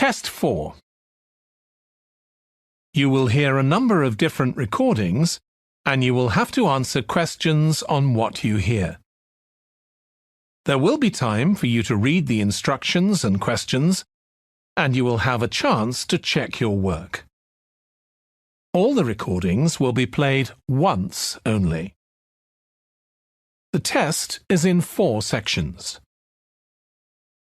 Test 4. You will hear a number of different recordings, and you will have to answer questions on what you hear. There will be time for you to read the instructions and questions, and you will have a chance to check your work. All the recordings will be played once only. The test is in 4 sections.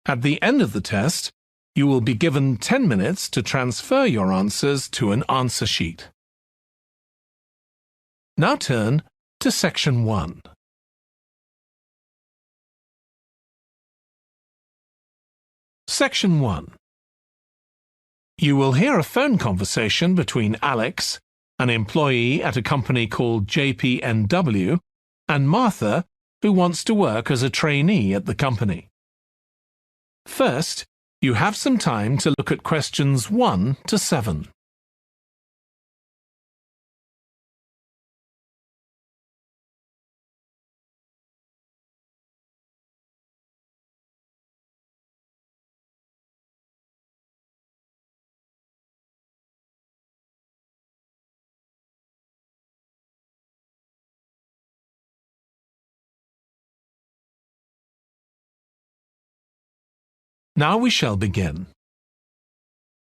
At the end of the test, you will be given 10 minutes to transfer your answers to an answer sheet. Now turn to Section 1. Section 1. You will hear a phone conversation between Alex, an employee at a company called JPNW, and Martha, who wants to work as a trainee at the company. First, you have some time to look at questions 1 to 7. Now we shall begin.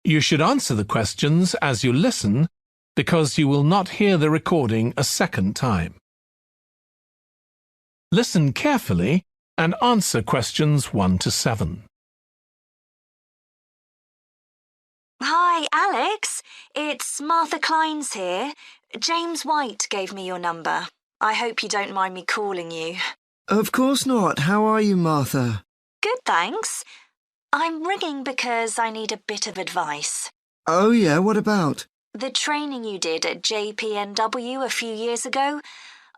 You should answer the questions as you listen, because you will not hear the recording a second time. Listen carefully and answer questions 1 to 7. Hi, Alex. It's Martha Clines here. James White gave me your number. I hope you don't mind me calling you. Of course not. How are you, Martha? Good, thanks. I'm ringing because I need a bit of advice. Oh yeah, what about? The training you did at JPNW a few years ago,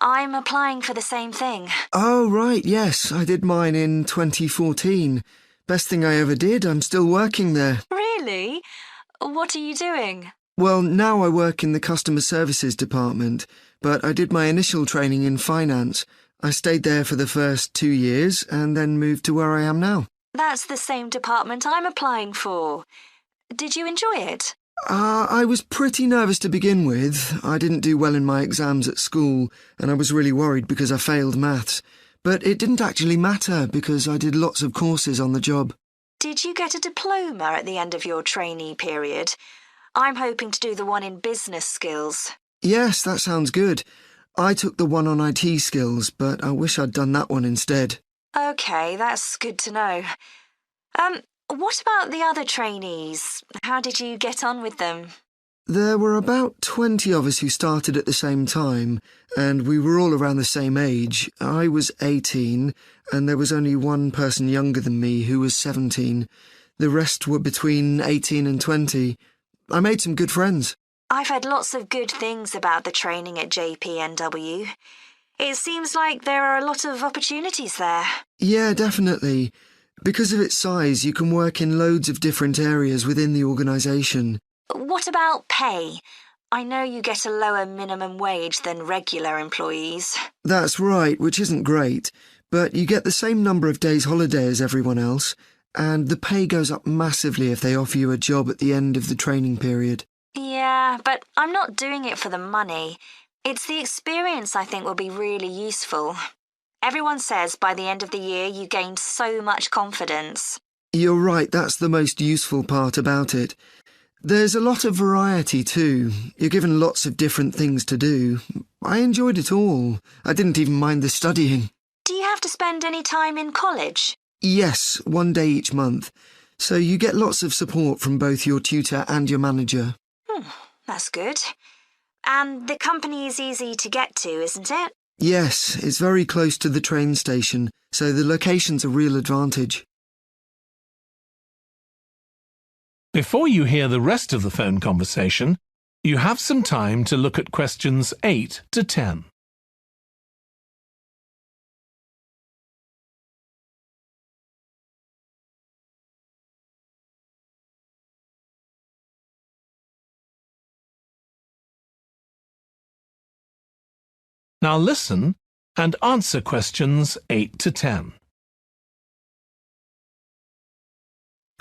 I'm applying for the same thing. Oh right, yes, I did mine in 2014. Best thing I ever did, I'm still working there. Really? What are you doing? Well, now I work in the customer services department, but I did my initial training in finance. I stayed there for the first 2 years and then moved to where I am now. That's the same department I'm applying for. Did you enjoy it? I was pretty nervous to begin with. I didn't do well in my exams at school, and I was really worried because I failed maths. But it didn't actually matter because I did lots of courses on the job. Did you get a diploma at the end of your trainee period? I'm hoping to do the one in business skills. Yes, that sounds good. I took the one on IT skills, but I wish I'd done that one instead. OK, that's good to know. What about the other trainees? How did you get on with them? There were about 20 of us who started at the same time, and we were all around the same age. I was 18, and there was only one person younger than me who was 17. The rest were between 18 and 20. I made some good friends. I've heard lots of good things about the training at JPNW. It seems like there are a lot of opportunities there. Yeah, definitely. Because of its size, you can work in loads of different areas within the organisation. What about pay? I know you get a lower minimum wage than regular employees. That's right, which isn't great, but you get the same number of days holiday as everyone else, and the pay goes up massively if they offer you a job at the end of the training period. Yeah, but I'm not doing it for the money. It's the experience I think will be really useful. Everyone says by the end of the year you gain so much confidence. You're right, that's the most useful part about it. There's a lot of variety too. You're given lots of different things to do. I enjoyed it all. I didn't even mind the studying. Do you have to spend any time in college? Yes, 1 day each month. So you get lots of support from both your tutor and your manager. That's good. And the company is easy to get to, isn't it? Yes, it's very close to the train station, so the location's a real advantage. Before you hear the rest of the phone conversation, you have some time to look at questions 8 to 10. Now listen and answer questions 8 to 10.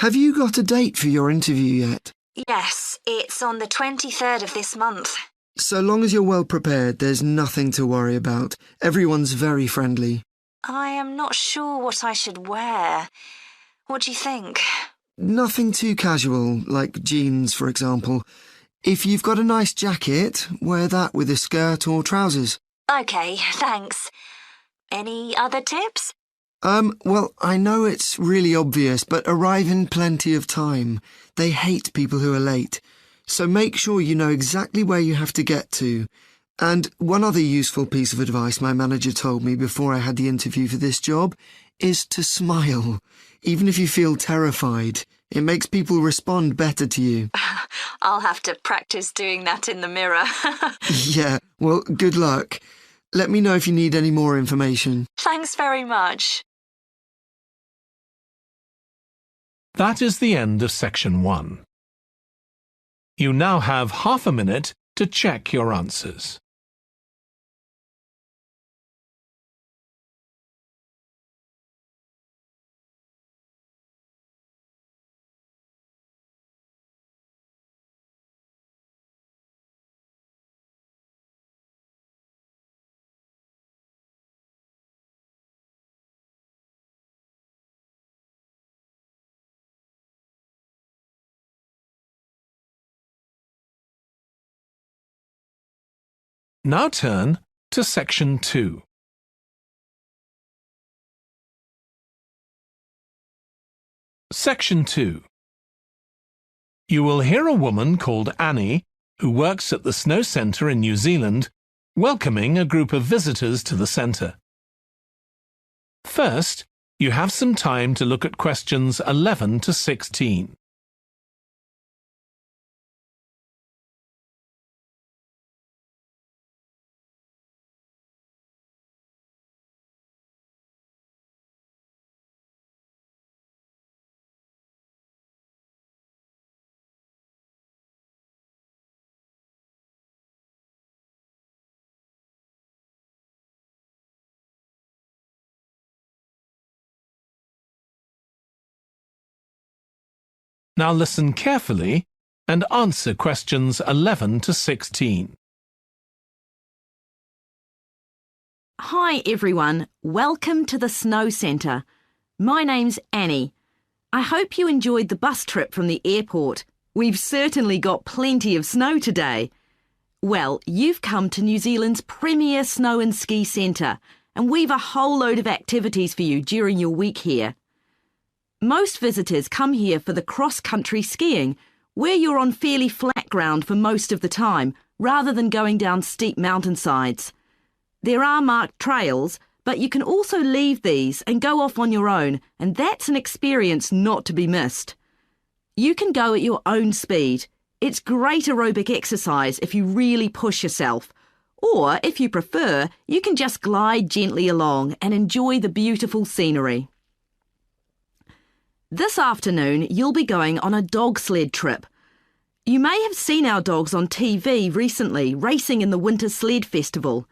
Have you got a date for your interview yet? Yes, it's on the 23rd of this month. So long as you're well prepared, there's nothing to worry about. Everyone's very friendly. I am not sure what I should wear. What do you think? Nothing too casual, like jeans, for example. If you've got a nice jacket, wear that with a skirt or trousers. Okay, thanks. Any other tips? Well, I know it's really obvious, but arrive in plenty of time. They hate people who are late. So make sure you know exactly where you have to get to. And one other useful piece of advice my manager told me before I had the interview for this job is to smile, even if you feel terrified. It makes people respond better to you. I'll have to practice doing that in the mirror. Yeah, well, good luck. Let me know if you need any more information. Thanks very much. That is the end of section 1. You now have half a minute to check your answers. Now turn to section 2. Section 2. You will hear a woman called Annie, who works at the Snow Centre in New Zealand, welcoming a group of visitors to the centre. First, you have some time to look at questions 11 to 16. Now listen carefully and answer questions 11 to 16. Hi everyone, welcome to the Snow Centre. My name's Annie. I hope you enjoyed the bus trip from the airport. We've certainly got plenty of snow today. Well, you've come to New Zealand's premier snow and ski centre, and we've a whole load of activities for you during your week here. Most visitors come here for the cross-country skiing, where you're on fairly flat ground for most of the time, rather than going down steep mountainsides. There are marked trails, but you can also leave these and go off on your own, and that's an experience not to be missed. You can go at your own speed. It's great aerobic exercise if you really push yourself. Or, if you prefer, you can just glide gently along and enjoy the beautiful scenery. This afternoon, you'll be going on a dog sled trip. You may have seen our dogs on TV recently racing in the Winter Sled Festival.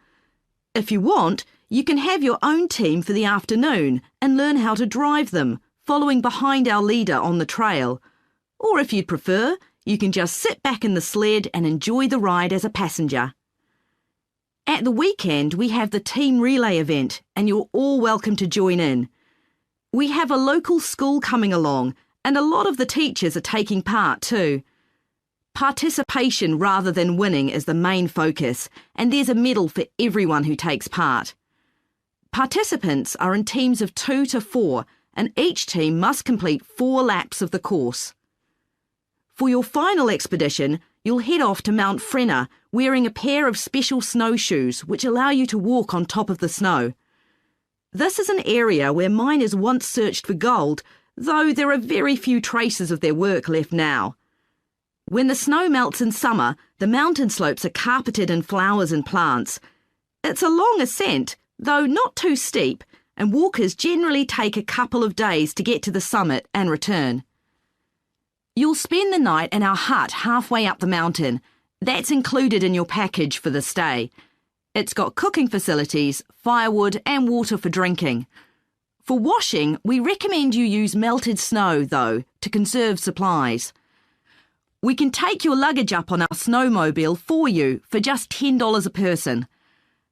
If you want, you can have your own team for the afternoon and learn how to drive them, following behind our leader on the trail. Or if you'd prefer, you can just sit back in the sled and enjoy the ride as a passenger. At the weekend, we have the team relay event, and you're all welcome to join in. We have a local school coming along, and a lot of the teachers are taking part too. Participation rather than winning is the main focus, and there's a medal for everyone who takes part. Participants are in teams of 2 to 4, and each team must complete 4 laps of the course. For your final expedition, you'll head off to Mount Frenna wearing a pair of special snowshoes which allow you to walk on top of the snow. This is an area where miners once searched for gold, though there are very few traces of their work left now. When the snow melts in summer, the mountain slopes are carpeted in flowers and plants. It's a long ascent, though not too steep, and walkers generally take a couple of days to get to the summit and return. You'll spend the night in our hut halfway up the mountain. That's included in your package for the stay. It's got cooking facilities, firewood and water for drinking. For washing, we recommend you use melted snow, though, to conserve supplies. We can take your luggage up on our snowmobile for you for just $10 a person.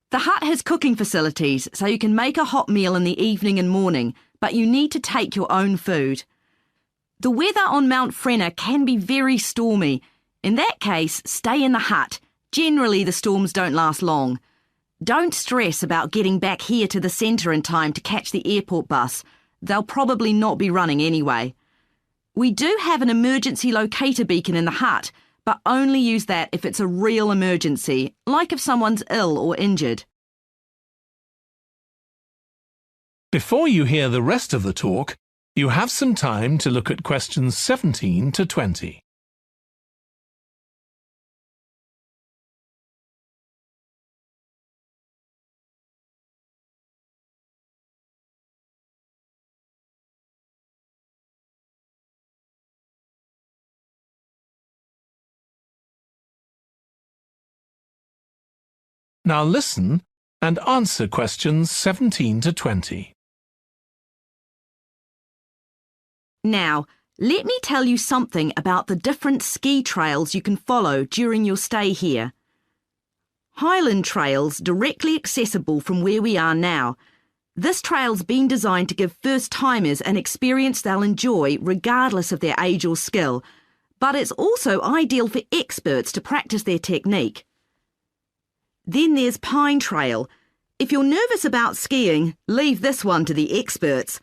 The hut has cooking facilities, so you can make a hot meal in the evening and morning, but you need to take your own food. The weather on Mount Frenna can be very stormy. In that case, stay in the hut. Generally, the storms don't last long. Don't stress about getting back here to the centre in time to catch the airport bus. They'll probably not be running anyway. We do have an emergency locator beacon in the hut, but only use that if it's a real emergency, like if someone's ill or injured. Before you hear the rest of the talk, you have some time to look at questions 17 to 20. Now listen and answer questions 17 to 20. Now, let me tell you something about the different ski trails you can follow during your stay here. Highland Trail's directly accessible from where we are now. This trail's been designed to give first-timers an experience they'll enjoy regardless of their age or skill, but it's also ideal for experts to practice their technique. Then there's Pine Trail. If you're nervous about skiing, leave this one to the experts.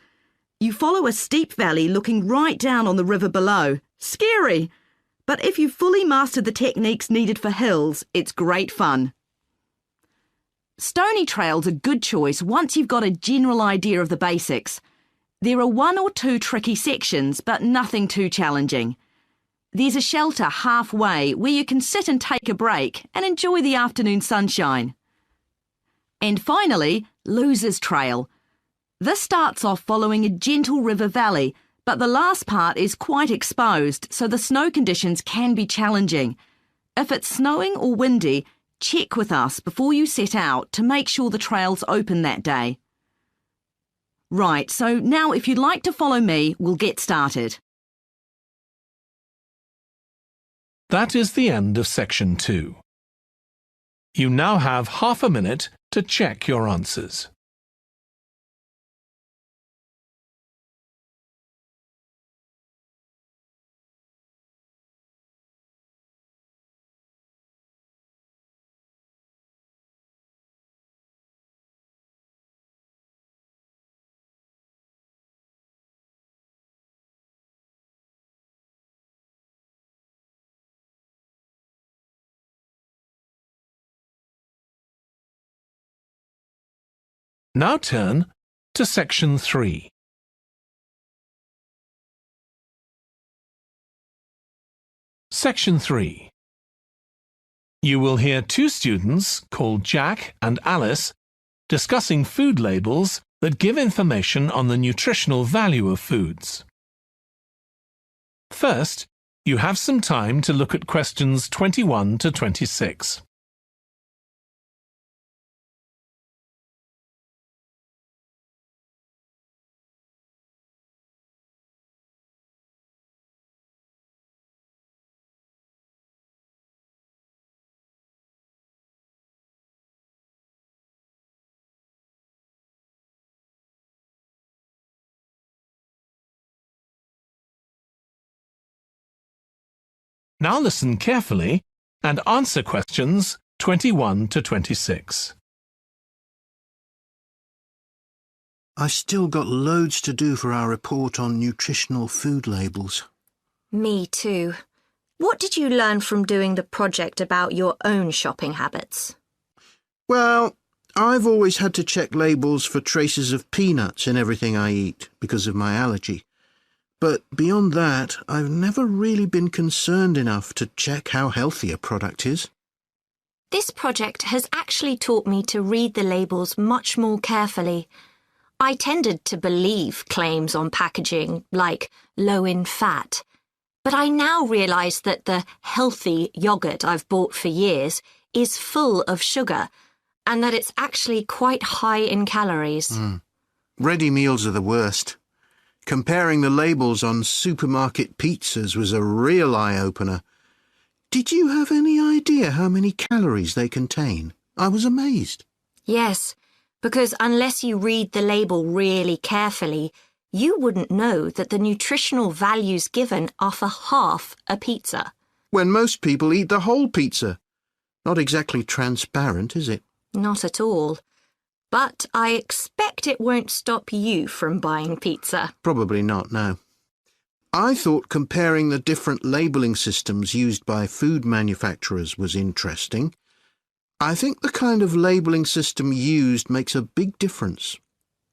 You follow a steep valley looking right down on the river below. Scary! But if you've fully mastered the techniques needed for hills, it's great fun. Stony Trail's a good choice once you've got a general idea of the basics. There are 1 or 2 tricky sections, but nothing too challenging. There's a shelter halfway where you can sit and take a break and enjoy the afternoon sunshine. And finally, Losers Trail. This starts off following a gentle river valley, but the last part is quite exposed, so the snow conditions can be challenging. If it's snowing or windy, check with us before you set out to make sure the trail's open that day. Right, so now if you'd like to follow me, we'll get started. That is the end of section 2. You now have half a minute to check your answers. Now turn to section 3. Section 3. You will hear 2 students called Jack and Alice discussing food labels that give information on the nutritional value of foods. First, you have some time to look at questions 21 to 26. Now listen carefully and answer questions 21 to 26. I've still got loads to do for our report on nutritional food labels. Me too. What did you learn from doing the project about your own shopping habits? Well, I've always had to check labels for traces of peanuts in everything I eat because of my allergy. But beyond that, I've never really been concerned enough to check how healthy a product is. This project has actually taught me to read the labels much more carefully. I tended to believe claims on packaging, like low in fat. But I now realise that the healthy yoghurt I've bought for years is full of sugar, and that it's actually quite high in calories. Ready meals are the worst. Comparing the labels on supermarket pizzas was a real eye-opener. Did you have any idea how many calories they contain? I was amazed. Yes, because unless you read the label really carefully, you wouldn't know that the nutritional values given are for half a pizza. When most people eat the whole pizza. Not exactly transparent, is it? Not at all. But I expect it won't stop you from buying pizza. Probably not, no. I thought comparing the different labelling systems used by food manufacturers was interesting. I think the kind of labelling system used makes a big difference.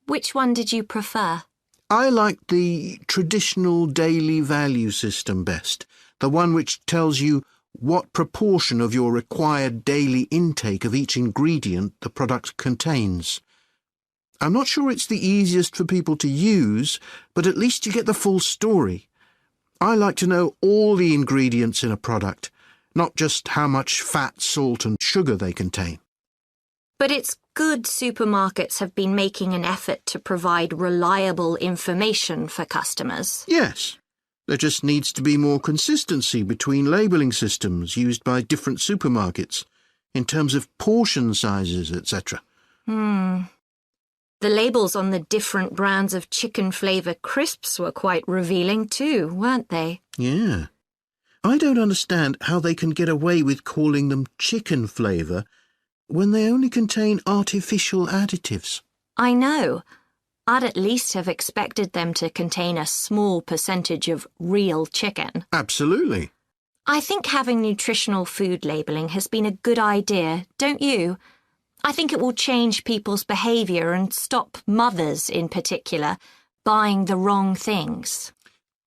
Which one did you prefer? I liked the traditional daily value system best, the one which tells you what proportion of your required daily intake of each ingredient the product contains. I'm not sure it's the easiest for people to use, but at least you get the full story. I like to know all the ingredients in a product, not just how much fat, salt and sugar they contain. But it's good supermarkets have been making an effort to provide reliable information for customers. Yes, there just needs to be more consistency between labelling systems used by different supermarkets, in terms of portion sizes, etc. The labels on the different brands of chicken flavour crisps were quite revealing too, weren't they? Yeah. I don't understand how they can get away with calling them chicken flavour when they only contain artificial additives. I know. I'd at least have expected them to contain a small percentage of real chicken. Absolutely. I think having nutritional food labelling has been a good idea, don't you? I think it will change people's behaviour and stop mothers, in particular, buying the wrong things.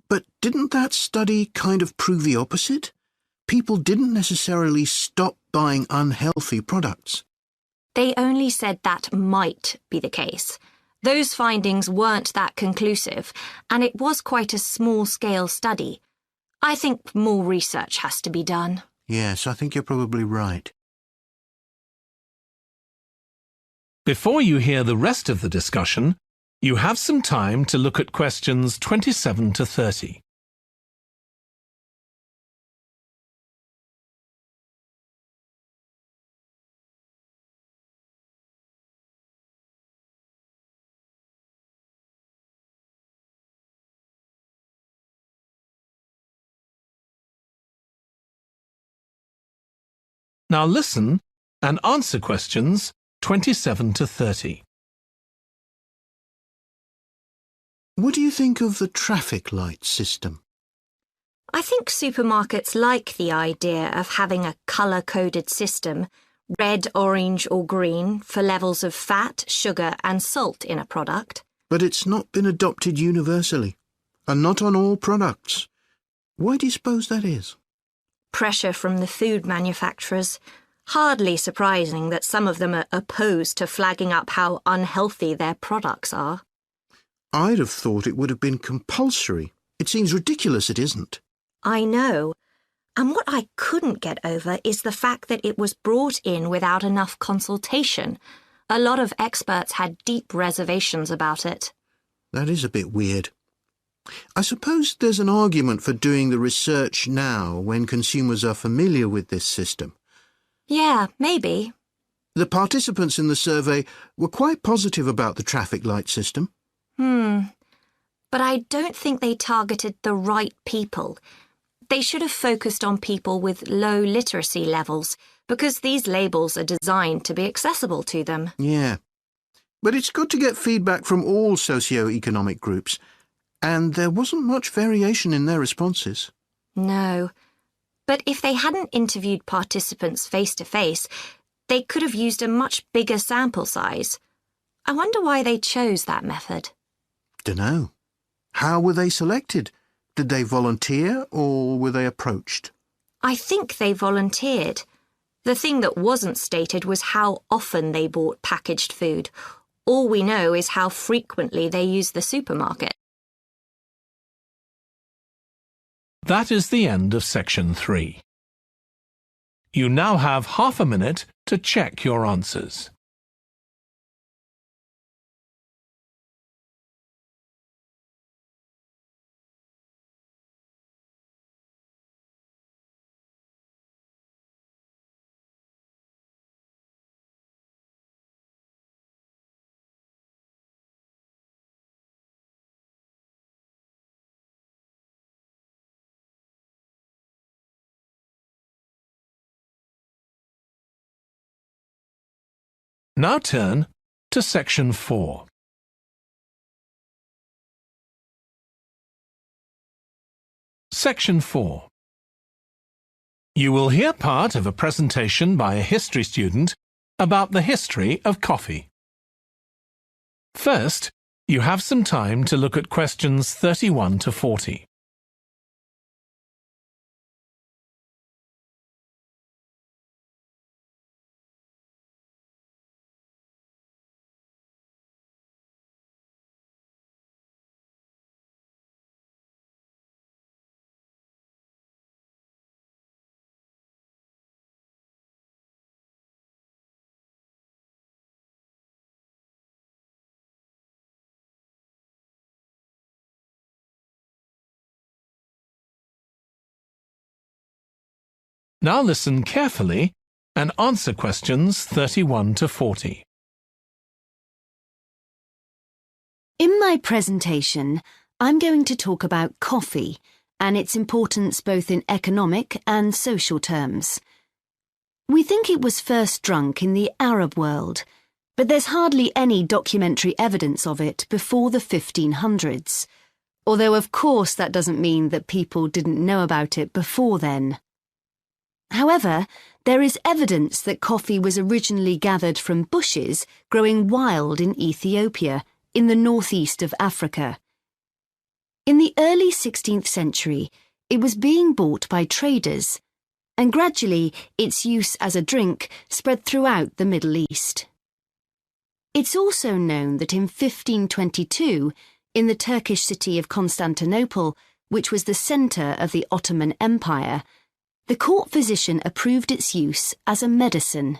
But didn't that study kind of prove the opposite? People didn't necessarily stop buying unhealthy products. They only said that might be the case. Those findings weren't that conclusive, and it was quite a small-scale study. I think more research has to be done. Yes, I think you're probably right. Before you hear the rest of the discussion, you have some time to look at questions 27 to 30. Now listen and answer questions 27 to 30. What do you think of the traffic light system? I think supermarkets like the idea of having a colour-coded system, red, orange or green, for levels of fat, sugar and salt in a product. But it's not been adopted universally, and not on all products. Why do you suppose that is? Pressure from the food manufacturers. Hardly surprising that some of them are opposed to flagging up how unhealthy their products are. I'd have thought it would have been compulsory. It seems ridiculous it isn't. I know. And what I couldn't get over is the fact that it was brought in without enough consultation. A lot of experts had deep reservations about it. That is a bit weird. I suppose there's an argument for doing the research now when consumers are familiar with this system. Yeah, maybe. The participants in the survey were quite positive about the traffic light system. But I don't think they targeted the right people. They should have focused on people with low literacy levels, because these labels are designed to be accessible to them. Yeah. But it's good to get feedback from all socio-economic groups, and there wasn't much variation in their responses. No. But if they hadn't interviewed participants face-to-face, they could have used a much bigger sample size. I wonder why they chose that method. Dunno. How were they selected? Did they volunteer or were they approached? I think they volunteered. The thing that wasn't stated was how often they bought packaged food. All we know is how frequently they used the supermarket. That is the end of section 3. You now have half a minute to check your answers. Now turn to Section 4. Section 4. You will hear part of a presentation by a history student about the history of coffee. First, you have some time to look at questions 31 to 40. Now listen carefully and answer questions 31 to 40. In my presentation, I'm going to talk about coffee and its importance both in economic and social terms. We think it was first drunk in the Arab world, but there's hardly any documentary evidence of it before the 1500s, although of course that doesn't mean that people didn't know about it before then. However, there is evidence that coffee was originally gathered from bushes growing wild in Ethiopia, in the northeast of Africa. In the early 16th century, it was being bought by traders, and gradually its use as a drink spread throughout the Middle East. It's also known that in 1522, in the Turkish city of Constantinople, which was the centre of the Ottoman Empire, the court physician approved its use as a medicine.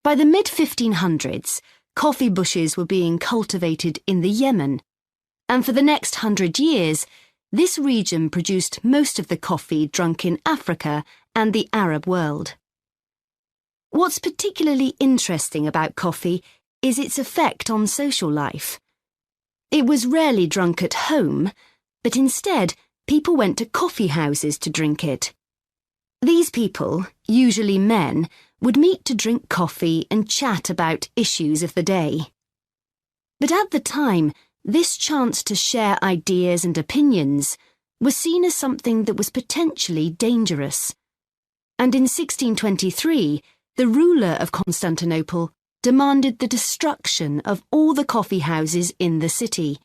By the mid-1500s, coffee bushes were being cultivated in the Yemen, and for the next 100 years, this region produced most of the coffee drunk in Africa and the Arab world. What's particularly interesting about coffee is its effect on social life. It was rarely drunk at home, but instead, people went to coffee houses to drink it. These people, usually men, would meet to drink coffee and chat about issues of the day. But at the time, this chance to share ideas and opinions was seen as something that was potentially dangerous. And in 1623, the ruler of Constantinople demanded the destruction of all the coffee houses in the city,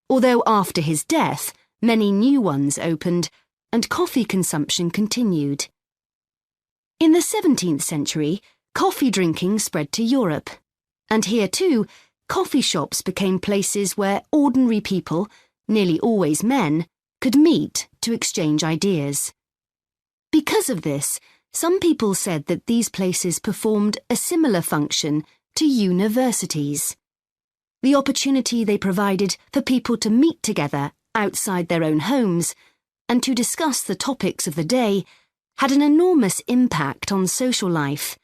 although after his death, many new ones opened, and coffee consumption continued. In the 17th century, coffee drinking spread to Europe, and here too, coffee shops became places where ordinary people, nearly always men, could meet to exchange ideas. Because of this, some people said that these places performed a similar function to universities. The opportunity they provided for people to meet together outside their own homes, and to discuss the topics of the day, had an enormous impact on social life,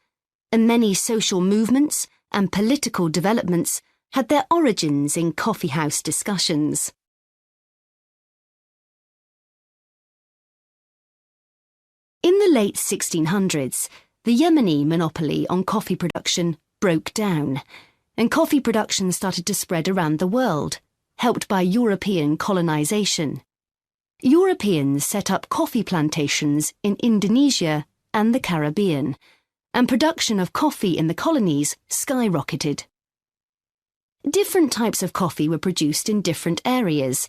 and many social movements and political developments had their origins in coffeehouse discussions. In the late 1600s, the Yemeni monopoly on coffee production broke down, and coffee production started to spread around the world, helped by European colonization. Europeans set up coffee plantations in Indonesia and the Caribbean, and production of coffee in the colonies skyrocketed. Different types of coffee were produced in different areas,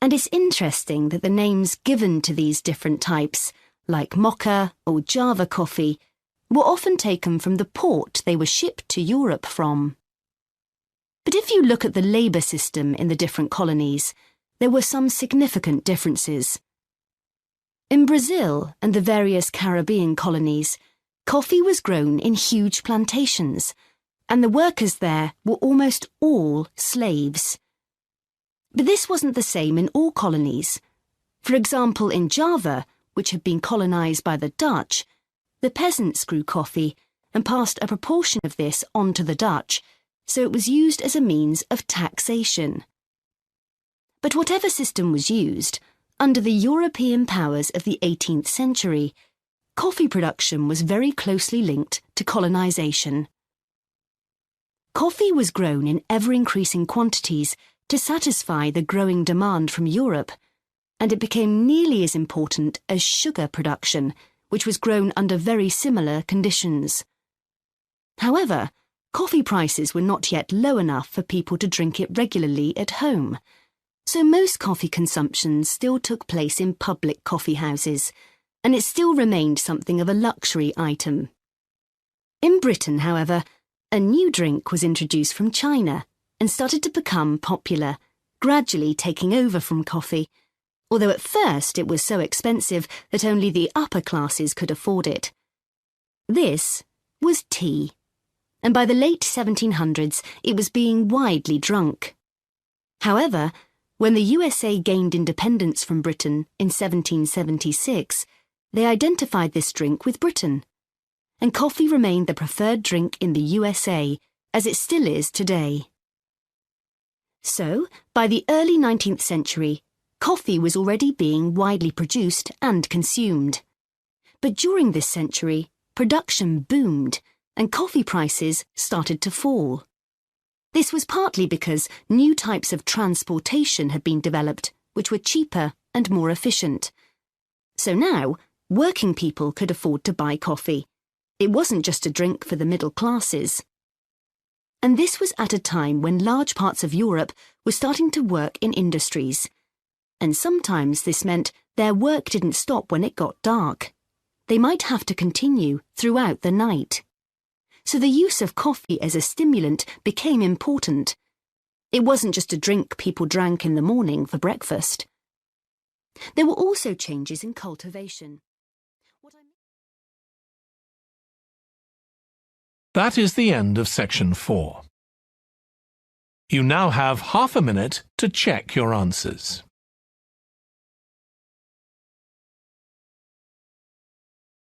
and it's interesting that the names given to these different types, like Mocha or Java coffee, were often taken from the port they were shipped to Europe from. But if you look at the labour system in the different colonies, there were some significant differences. In Brazil and the various Caribbean colonies, coffee was grown in huge plantations, and the workers there were almost all slaves. But this wasn't the same in all colonies. For example, in Java, which had been colonised by the Dutch, the peasants grew coffee and passed a proportion of this on to the Dutch, so it was used as a means of taxation. But whatever system was used, under the European powers of the 18th century, coffee production was very closely linked to colonisation. Coffee was grown in ever-increasing quantities to satisfy the growing demand from Europe, and it became nearly as important as sugar production, which was grown under very similar conditions. However, coffee prices were not yet low enough for people to drink it regularly at home, so most coffee consumption still took place in public coffee houses, and it still remained something of a luxury item. In Britain, however, a new drink was introduced from China and started to become popular, gradually taking over from coffee, although at first it was so expensive that only the upper classes could afford it. This was tea, and by the late 1700s it was being widely drunk. However, when the USA gained independence from Britain in 1776, they identified this drink with Britain, and coffee remained the preferred drink in the USA, as it still is today. So, by the early 19th century, coffee was already being widely produced and consumed. But during this century, production boomed, and coffee prices started to fall. This was partly because new types of transportation had been developed, which were cheaper and more efficient. So now, working people could afford to buy coffee. It wasn't just a drink for the middle classes. And this was at a time when large parts of Europe were starting to work in industries. And sometimes this meant their work didn't stop when it got dark. They might have to continue throughout the night. So the use of coffee as a stimulant became important. It wasn't just a drink people drank in the morning for breakfast. There were also changes in cultivation. That is the end of section 4. You now have half a minute to check your answers.